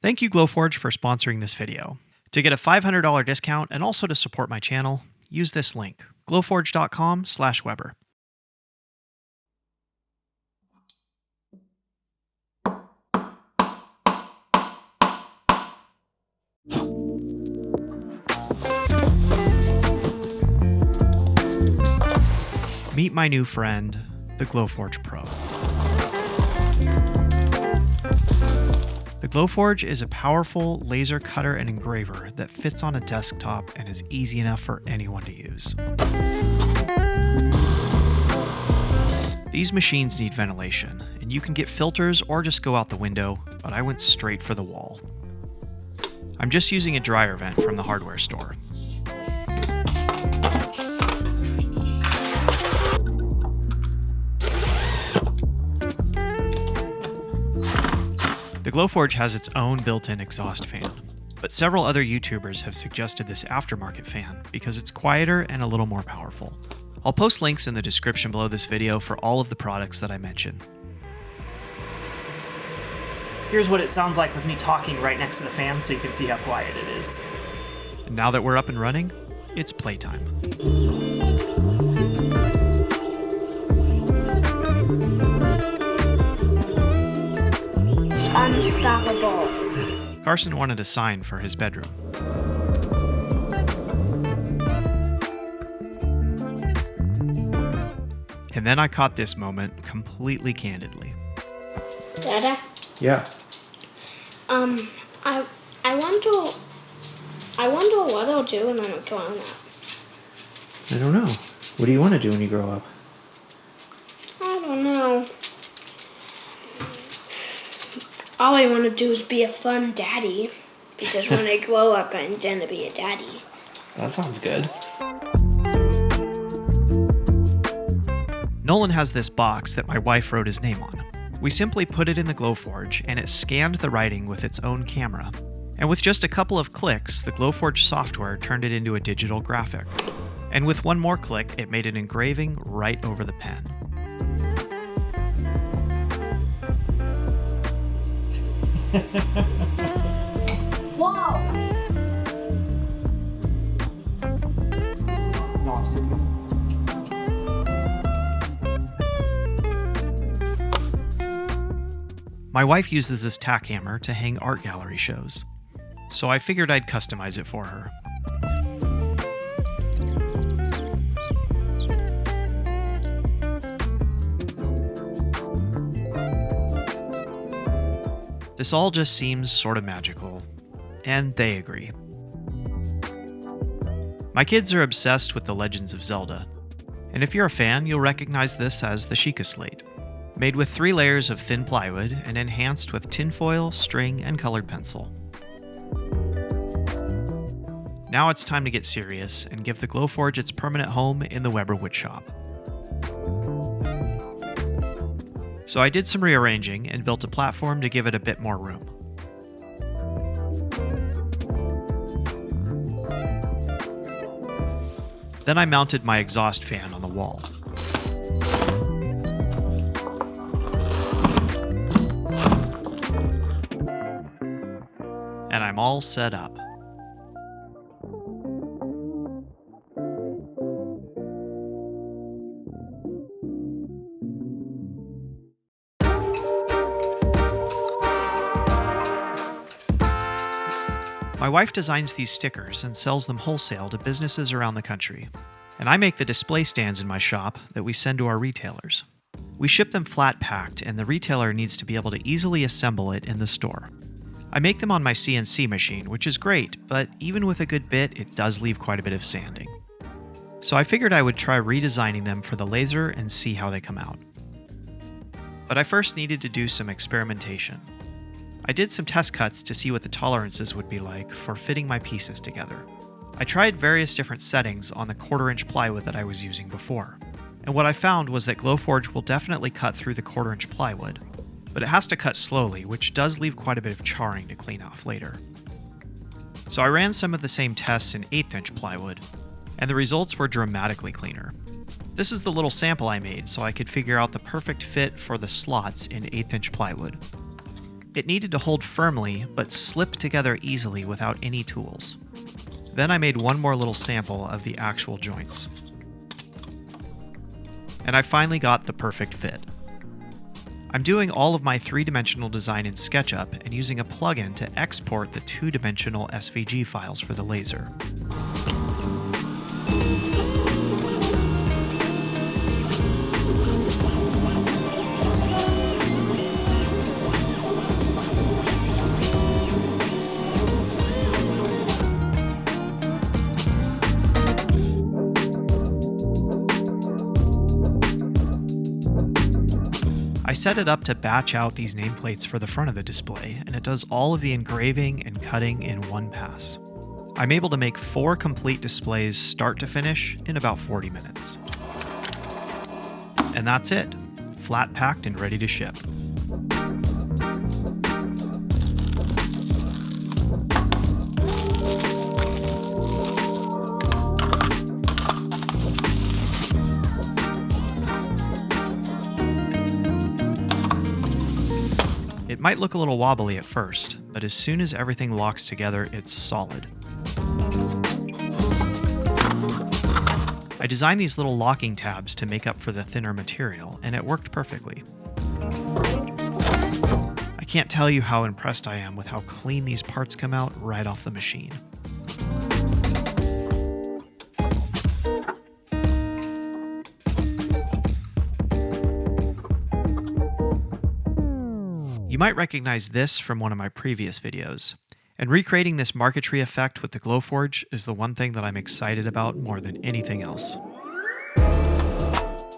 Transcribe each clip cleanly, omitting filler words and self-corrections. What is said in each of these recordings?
Thank you, Glowforge, for sponsoring this video. To get a $500 discount and also to support my channel, use this link, glowforge.com/Weber. Meet my new friend, the Glowforge Pro. The Glowforge is a powerful laser cutter and engraver that fits on a desktop and is easy enough for anyone to use. These machines need ventilation, and you can get filters or just go out the window, but I went straight for the wall. I'm just using a dryer vent from the hardware store. The Glowforge has its own built-in exhaust fan, but several other YouTubers have suggested this aftermarket fan because it's quieter and a little more powerful. I'll post links in the description below this video for all of the products that I mentioned. Here's what it sounds like with me talking right next to the fan so you can see how quiet it is. And now that we're up and running, it's playtime. Unstoppable. Carson wanted a sign for his bedroom. And then I caught this moment completely candidly. Dada? Yeah. I wonder what I'll do when I'm growing up. I don't know. What do you want to do when you grow up? I don't know. All I want to do is be a fun daddy, because when I grow up, I'm going to be a daddy. That sounds good. Nolan has this box that my wife wrote his name on. We simply put it in the Glowforge, and it scanned the writing with its own camera. And with just a couple of clicks, the Glowforge software turned it into a digital graphic. And with one more click, it made an engraving right over the pen. Whoa! Awesome. My wife uses this tack hammer to hang art gallery shows, so I figured I'd customize it for her. This all just seems sort of magical, and they agree. My kids are obsessed with The Legends of Zelda, and if you're a fan, you'll recognize this as the Sheikah Slate, made with 3 layers of thin plywood and enhanced with tinfoil, string, and colored pencil. Now it's time to get serious and give the Glowforge its permanent home in the Weber woodshop. So I did some rearranging and built a platform to give it a bit more room. Then I mounted my exhaust fan on the wall. And I'm all set up. My wife designs these stickers and sells them wholesale to businesses around the country. And I make the display stands in my shop that we send to our retailers. We ship them flat packed, and the retailer needs to be able to easily assemble it in the store. I make them on my CNC machine, which is great, but even with a good bit, it does leave quite a bit of sanding. So I figured I would try redesigning them for the laser and see how they come out. But I first needed to do some experimentation. I did some test cuts to see what the tolerances would be like for fitting my pieces together. I tried various different settings on the 1/4-inch plywood that I was using before, and what I found was that Glowforge will definitely cut through the 1/4-inch plywood, but it has to cut slowly, which does leave quite a bit of charring to clean off later. So I ran some of the same tests in 1/8-inch plywood, and the results were dramatically cleaner. This is the little sample I made so I could figure out the perfect fit for the slots in 1/8-inch plywood. It needed to hold firmly, but slip together easily without any tools. Then I made one more little sample of the actual joints. And I finally got the perfect fit. I'm doing all of my three-dimensional design in SketchUp and using a plugin to export the two-dimensional SVG files for the laser. I set it up to batch out these nameplates for the front of the display, and it does all of the engraving and cutting in one pass. I'm able to make 4 complete displays start to finish in about 40 minutes. And that's it, flat packed and ready to ship. It might look a little wobbly at first, but as soon as everything locks together, it's solid. I designed these little locking tabs to make up for the thinner material, and it worked perfectly. I can't tell you how impressed I am with how clean these parts come out right off the machine. You might recognize this from one of my previous videos, and recreating this Marquetry effect with the Glowforge is the one thing that I'm excited about more than anything else.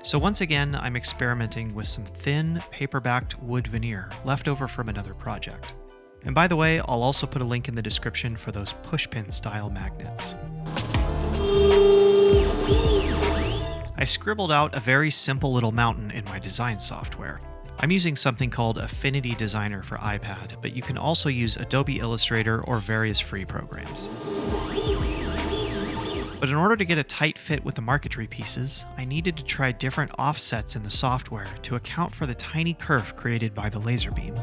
So once again, I'm experimenting with some thin, paper-backed wood veneer left over from another project. And by the way, I'll also put a link in the description for those pushpin style magnets. I scribbled out a very simple little mountain in my design software. I'm using something called Affinity Designer for iPad, but you can also use Adobe Illustrator or various free programs. But in order to get a tight fit with the Marquetry pieces, I needed to try different offsets in the software to account for the tiny kerf created by the laser beam.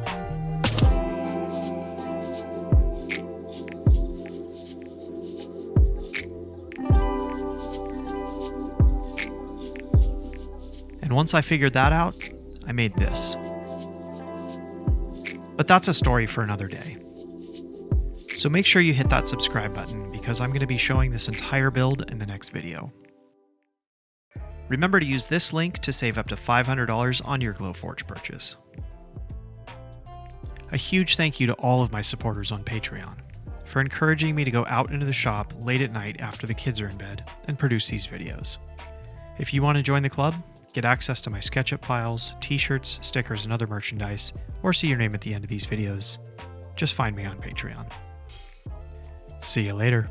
And once I figured that out, I made this. But that's a story for another day. So make sure you hit that subscribe button because I'm going to be showing this entire build in the next video. Remember to use this link to save up to $500 on your Glowforge purchase. A huge thank you to all of my supporters on Patreon for encouraging me to go out into the shop late at night after the kids are in bed and produce these videos. If you want to join the club, get access to my SketchUp files, t-shirts, stickers, and other merchandise, or see your name at the end of these videos, just find me on Patreon. See you later.